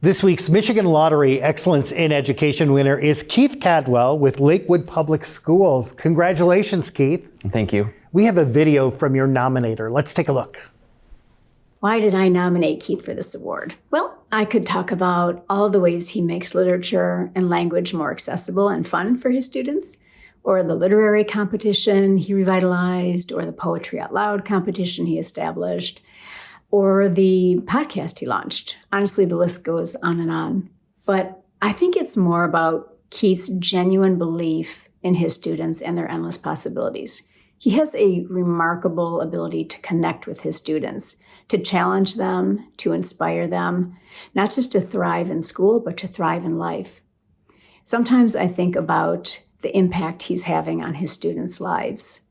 This week's Michigan Lottery Excellence in Education winner is Keith Cadwell with Lakewood Public Schools. Congratulations, Keith. Thank you. We have a video from your nominator. Let's take a look. Why did I nominate Keith for this award? Well, I could talk about all the ways he makes literature and language more accessible and fun for his students, or the literary competition he revitalized, or the Poetry Out Loud competition he established, or the podcast he launched. Honestly, the list goes on and on. But I think it's more about Keith's genuine belief in his students and their endless possibilities. He has a remarkable ability to connect with his students, to challenge them, to inspire them, not just to thrive in school, but to thrive in life. Sometimes I think about the impact he's having on his students' lives.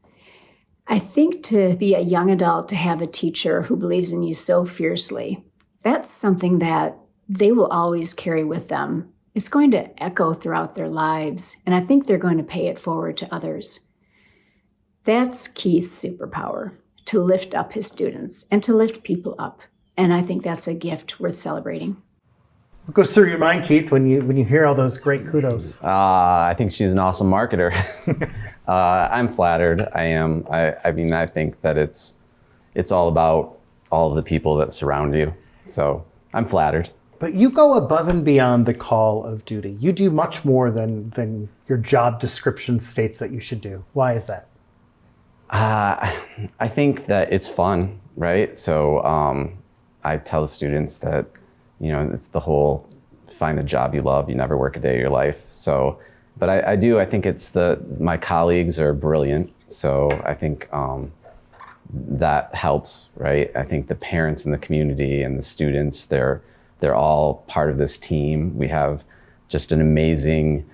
I think to be a young adult, to have a teacher who believes in you so fiercely, that's something that they will always carry with them. It's going to echo throughout their lives, and I think they're going to pay it forward to others. That's Keith's superpower, to lift up his students and to lift people up. And I think that's a gift worth celebrating. What goes through your mind, Keith, when you hear all those great kudos? I think she's an awesome marketer. I'm flattered. I am. I think that it's all about all of the people that surround you. So I'm flattered. But you go above and beyond the call of duty. You do much more than your job description states that you should do. Why is that? I think that it's fun, right? So I tell the students that, it's the whole find a job you love, you never work a day of your life. So, but I think it's my colleagues are brilliant. So I think that helps, right? I think the parents in the community and the students, they're all part of this team. We have just an amazing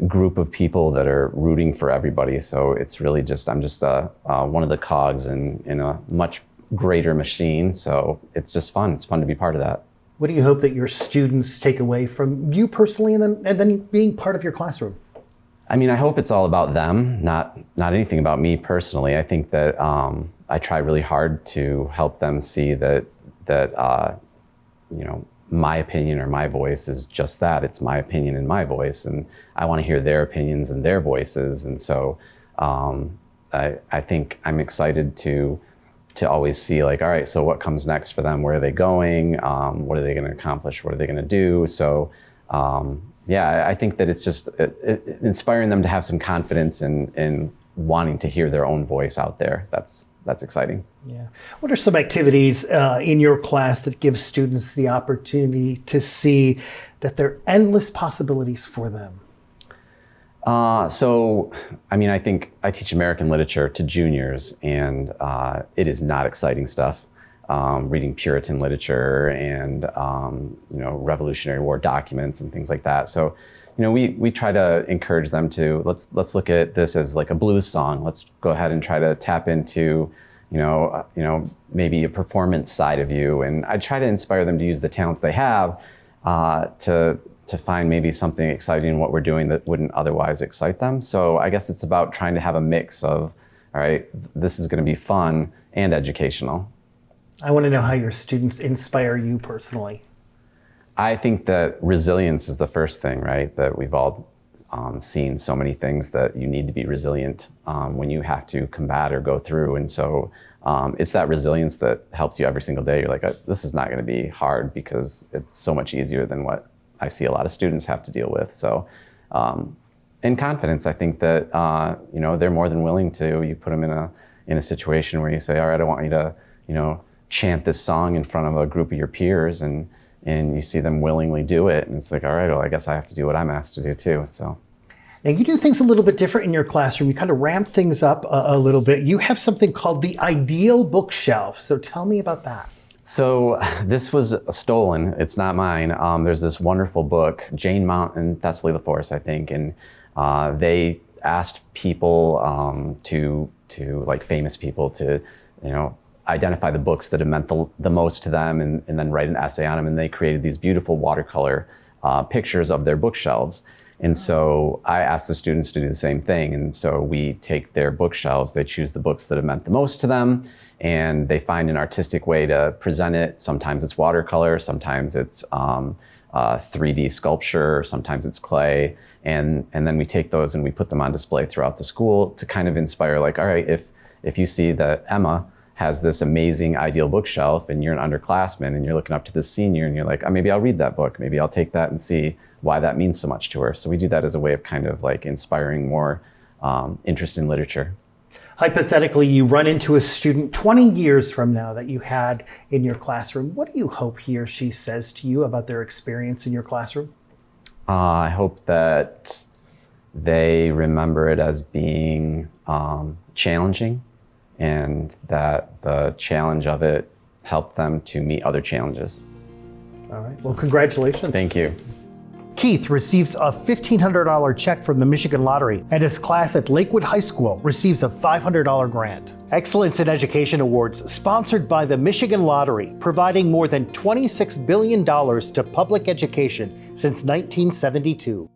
group of people that are rooting for everybody. So it's really I'm just one of the cogs in a much greater machine. So it's just fun. It's fun to be part of that. What do you hope that your students take away from you personally and then being part of your classroom? I hope it's all about them, not anything about me personally. I think that I try really hard to help them see that my opinion or my voice is just that. It's my opinion and my voice, and I want to hear their opinions and their voices. And so I think I'm excited to always see all right, so what comes next for them? Where are they going? What are they going to accomplish? What are they going to do? So I think that it's just inspiring them to have some confidence in wanting to hear their own voice out there. That's exciting. Yeah. What are some activities in your class that give students the opportunity to see that there are endless possibilities for them? I think I teach American literature to juniors, and it is not exciting stuff. Reading Puritan literature and Revolutionary War documents and things like that. So, we try to encourage them to let's look at this as like a blues song. Let's go ahead and try to tap into maybe a performance side of you, and I try to inspire them to use the talents they have to find maybe something exciting in what we're doing that wouldn't otherwise excite them. So I guess it's about trying to have a mix of, all right, this is going to be fun and educational. I want to know how your students inspire you personally. I think that resilience is the first thing, right? That we've all seen so many things that you need to be resilient when you have to combat or go through. And so it's that resilience that helps you every single day. You're like, this is not going to be hard because it's so much easier than what I see a lot of students have to deal with. So in confidence, I think that they're more than willing to. You put them in a situation where you say, all right, I want you to chant this song in front of a group of your peers, and you see them willingly do it, and it's like, all right, well, I guess I have to do what I'm asked to do too. So now you do things a little bit different in your classroom. You kind of ramp things up a little bit. You have something called the Ideal Bookshelf. So tell me about that. So this was stolen. It's not mine. There's this wonderful book, Jane Mount and Thessaly LaForce, I think, and they asked people to like famous people to, identify the books that have meant the most to them and then write an essay on them. And they created these beautiful watercolor pictures of their bookshelves. And so I asked the students to do the same thing. And so we take their bookshelves, they choose the books that have meant the most to them, and they find an artistic way to present it. Sometimes it's watercolor, sometimes it's 3D sculpture, sometimes it's clay, and then we take those and we put them on display throughout the school to kind of inspire, like, all right, if you see that Emma has this amazing ideal bookshelf and you're an underclassman and you're looking up to this senior and you're like, oh, maybe I'll read that book, maybe I'll take that and see why that means so much to her. So we do that as a way of kind of like inspiring more interest in literature. Hypothetically, you run into a student 20 years from now that you had in your classroom. What do you hope he or she says to you about their experience in your classroom? I hope that they remember it as being challenging, and that the challenge of it helped them to meet other challenges. All right. Well, congratulations. Thank you. Keith receives a $1,500 check from the Michigan Lottery, and his class at Lakewood High School receives a $500 grant. Excellence in Education Awards, sponsored by the Michigan Lottery, providing more than $26 billion to public education since 1972.